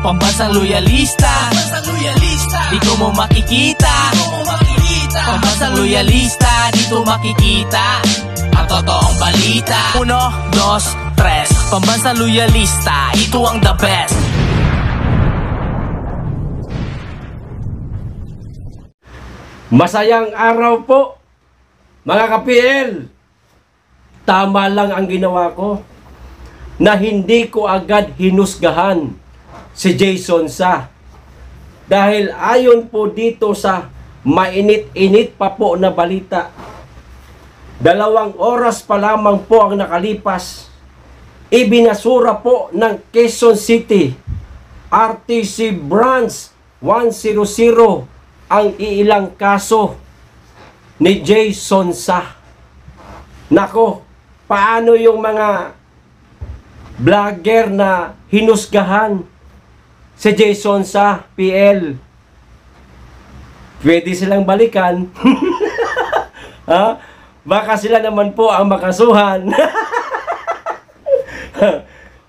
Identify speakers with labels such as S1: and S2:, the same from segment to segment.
S1: Pambansang loyalista, dito mo makikita. Pambansang loyalista, dito makikita ang totoong balita. 1, 2, 3. Pambansang loyalista, ito ang the best.
S2: Masayang araw po, mga ka-PL. Tama lang ang ginawa ko na hindi ko agad hinusgahan si Jason Sa. Dahil ayon po dito sa mainit-init pa po na balita, 2 oras pa lamang po ang nakalipas, ibinasura po ng Quezon City RTC Branch 100 ang iilang kaso ni Jason Sa. Nako, paano yung mga vlogger na hinusgahan si Jason Sa, PL? Pwede silang balikan. Ha? Baka sila naman po ang makasuhan.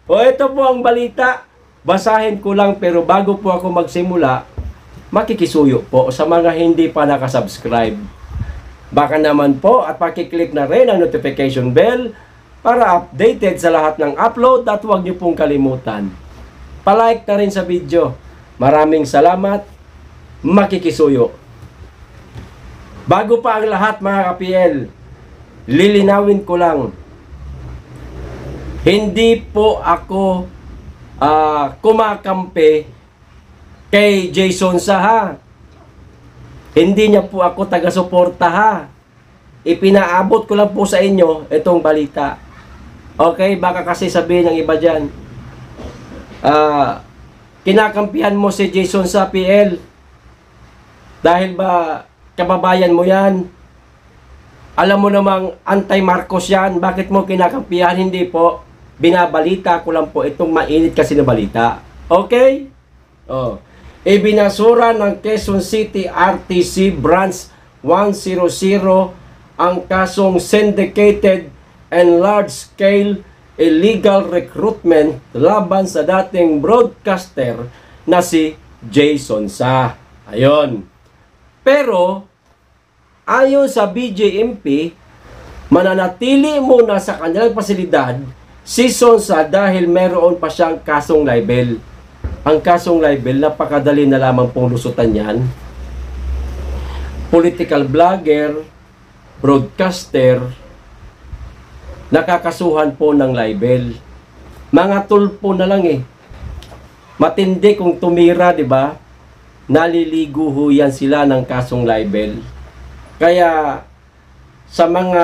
S2: O ito po ang balita. Basahin ko lang, pero bago po ako magsimula, makikisuyo po sa mga hindi pa nakasubscribe. Baka naman po at pakiclick na rin ang notification bell para updated sa lahat ng upload, at huwag niyo pong kalimutan palike na rin sa video. Maraming salamat. Makikisuyo. Bago pa ang lahat, mga ka-PL, lilinawin ko lang, hindi po ako kumakampi kay Jason Sa, ha. Hindi niya po ako taga-suporta, ha. Ipinaabot ko lang po sa inyo itong balita. Okay, baka kasi sabihin ng iba dyan, kinakampihan mo si Jason Sa, PL, dahil ba kababayan mo yan? Alam mo namang anti-Marcos yan, bakit mo kinakampihan? Hindi po, binabalita ko lang po itong mainit kasi na balita. Okay? Oh. Ibinasura ng Quezon City RTC Branch 100 ang kasong syndicated and large-scale illegal recruitment laban sa dating broadcaster na si Jason Sa. Ayon. Pero, ayon sa BJMP, mananatili muna sa kanilang pasilidad si Jason Sa dahil meron pa siyang kasong libel. Ang kasong libel, napakadali na lamang pong lusutan yan. Political blogger, broadcaster, nakakasuhan po ng libel. Mga tulpo na lang eh. Matindi kung tumira, di ba? Naliligo ho yan sila ng kasong libel. Kaya sa mga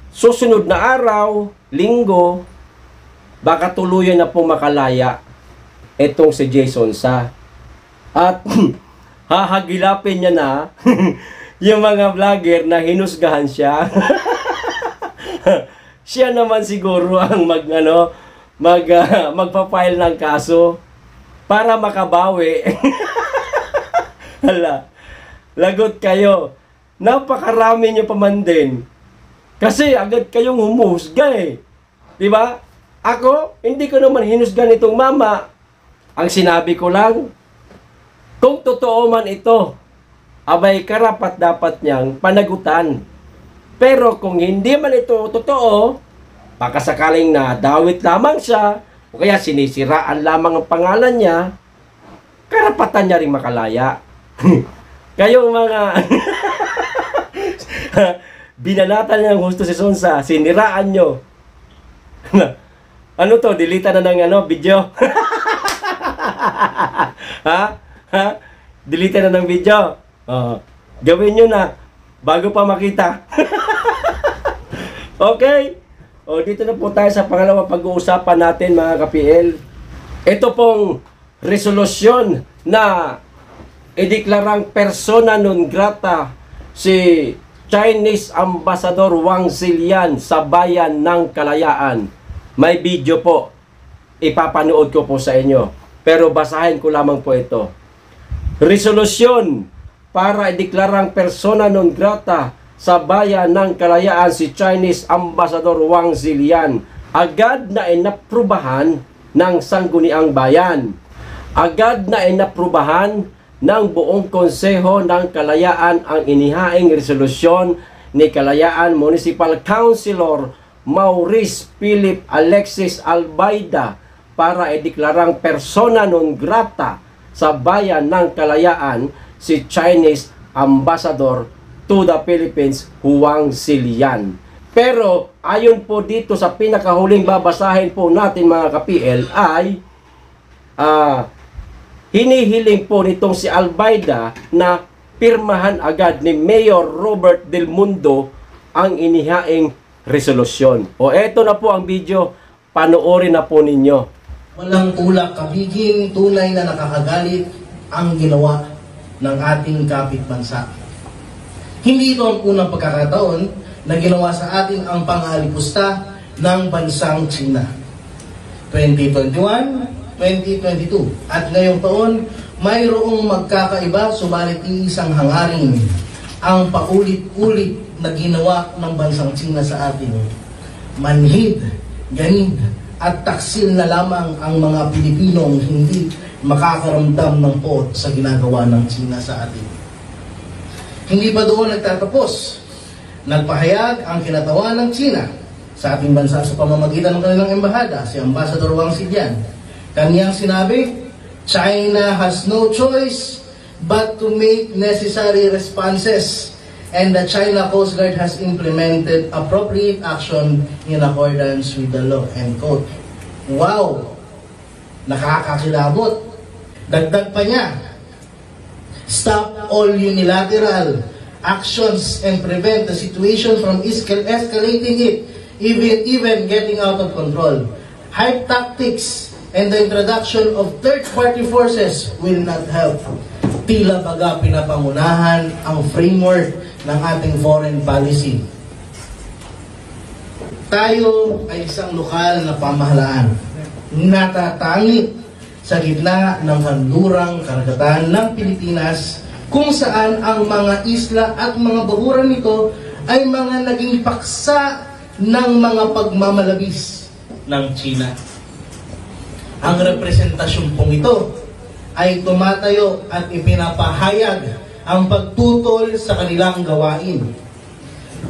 S2: susunod na araw, linggo, baka tuluyan na po makalaya etong si Jason Sa. At hahagilapin niya na yung mga vlogger na hinusgahan siya. Siya naman siguro ang magpa-file ng kaso para makabawi. Hala, lagot kayo. Napakarami niyo pa man din. Kasi agad kayong humusga eh. Diba? Ako, hindi ko naman hinusgan itong mama. Ang sinabi ko lang, kung totoo man ito, abay karapat dapat niyang panagutan. Pero kung hindi man ito totoo, baka sakaling nadawit lamang siya, o kaya sinisiraan lamang ang pangalan niya, karapatan niya rin makalaya. Kayong mga binanatan niya ang gusto si Jason Sa, siniraan nyo. Ano to? Delete na ng video? Ha? Delete na ng video? Gawin nyo na bago pa makita. Okay? Dito na po tayo sa pangalawang pag-uusapan natin, mga ka-PL. Ito pong resolusyon na ideklarang persona non grata si Chinese Ambassador Wang Zilian sa Bayan ng Kalayaan. May video po. Ipapanood ko po sa inyo. Pero basahin ko lamang po ito. Resolusyon para ideklarang persona non grata sa Bayan ng Kalayaan si Chinese Ambassador Wang Zilian. Agad na inaprubahan ng Sangguniang Bayan. Agad na inaprubahan ng buong Konseho ng Kalayaan ang inihaing resolusyon ni Kalayaan Municipal Councilor Maurice Philip Alexis Albaida para ideklarang persona non grata sa bayan ng Kalayaan si Chinese Ambassador to the Philippines, Huang Silian. Pero ayon po dito sa pinakahuling babasahin po natin mga ka-PL ay hinihiling po nitong si Albaida na pirmahan agad ni Mayor Robert Del Mundo ang inihaing resolusyon. O eto na po ang video, panoorin na po ninyo.
S3: Walang tulak kabiging, tunay na nakakagalit ang ginawa ng ating kapitbansa. Hindi ito ang unang pagkakataon na ginawa sa atin ang pang-alipusta ng bansang China. 2021, 2022. At ngayong taon, mayroong magkakaiba, subalit iisang hangarin ang paulit-ulit na ginawa ng bansang China sa atin. Manhid, ganid, at taksil na lamang ang mga Pilipinong hindi makakaramdam ng poot sa ginagawa ng China sa atin. Hindi pa doon nagtatapos. Nagpahayag ang kinatawan ng China sa ating bansa sa pamamagitan ng kanilang embahada, si Ambassador Huang Silian. Kaniyang sinabi, China has no choice but to make necessary responses, and the China Coast Guard has implemented appropriate action in accordance with the law. End quote. Wow! Nakakakilabot. Dagdag pa niya, stop all unilateral actions and prevent the situation from escalating it, even getting out of control. Hype tactics and the introduction of third-party forces will not help. Tila baga pinapangunahan ang framework ng ating foreign policy. Tayo ay isang lokal na pamahalaan, natatangi sa gitna ng handurang karagatan ng Pilipinas, kung saan ang mga isla at mga bahuran nito ay mga naging paksa ng mga pagmamalabis ng China. Ang representasyon pong ito ay tumatayo at ipinapahayag ang pagtutol sa kanilang gawain.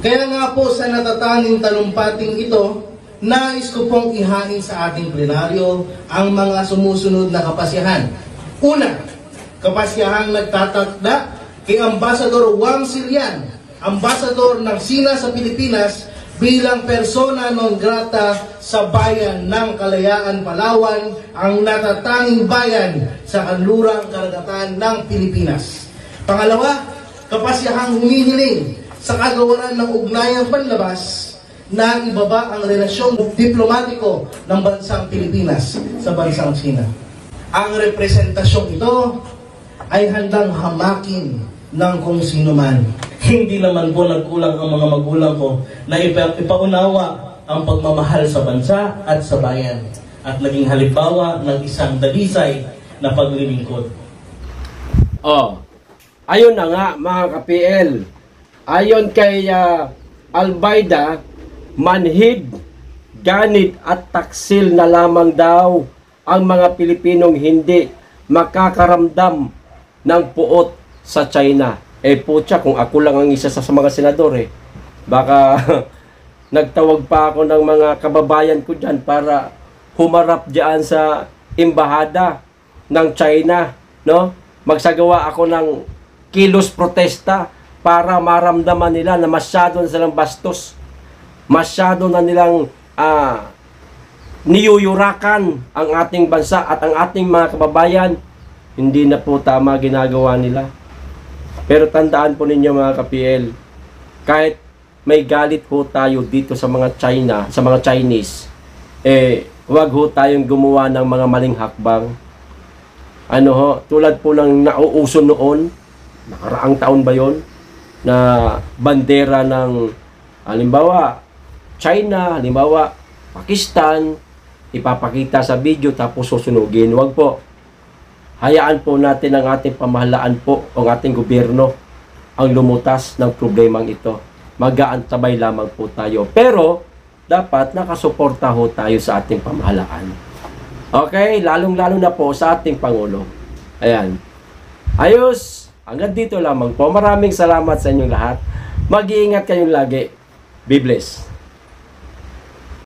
S3: Kaya nga po sa natatanging talumpating ito, nais ko pong ihain sa ating plenaryo ang mga sumusunod na kapasyahan. Una, kapasyahan nagtatakda kay Ambassador Huang Silian, Ambassador ng China sa Pilipinas, bilang persona non grata sa bayan ng Kalayaan, Palawan, ang natatanging bayan sa kanlurang karagatan ng Pilipinas. Pangalawa, kapasyahang humihiling sa kagawaran ng ugnayang panlabas na ibaba ang relasyong diplomatiko ng bansang Pilipinas sa bansang China. Ang representasyong ito ay handang hamakin ng kung sino man. Hindi naman po nagkulang ang mga magulang ko na ipaunawa ang pagmamahal sa bansa at sa bayan at naging halimbawa ng isang dalisay na paglilingkod.
S2: Ayun na nga mga ka-PL. Ayon kay Albaida, manhid, ganid at taksil na lamang daw ang mga Pilipinong hindi makakaramdam ng puot sa China. Putya, kung ako lang ang isa sa mga senador baka nagtawag pa ako ng mga kababayan ko dyan para humarap dyan sa embahada ng China, no? Magsagawa ako ng kilos protesta para maramdaman nila na masyado na silang bastos, masyado na nilang niyuyurakan ang ating bansa at ang ating mga kababayan. Hindi na po tama ginagawa nila. Pero tandaan po ninyo mga ka-PL, kahit may galit po tayo dito sa mga China, sa mga Chinese, huwag ho tayong gumawa ng mga maling hakbang. Tulad po ng nauuso noon, nakaraang taon ba yon, na bandera ng halimbawa China, halimbawa Pakistan, ipapakita sa video tapos susunugin. Huwag po. Hayaan po natin ang ating pamahalaan po, ang ating gobyerno, ang lumutas ng problemang ito. Mag-aantabay lamang po tayo. Pero, dapat nakasuporta ho tayo sa ating pamahalaan. Okay? Lalong-lalo na po sa ating Pangulo. Ayan. Ayos. Hanggang dito lamang po. Maraming salamat sa inyong lahat. Mag-iingat kayong lagi. Be blessed.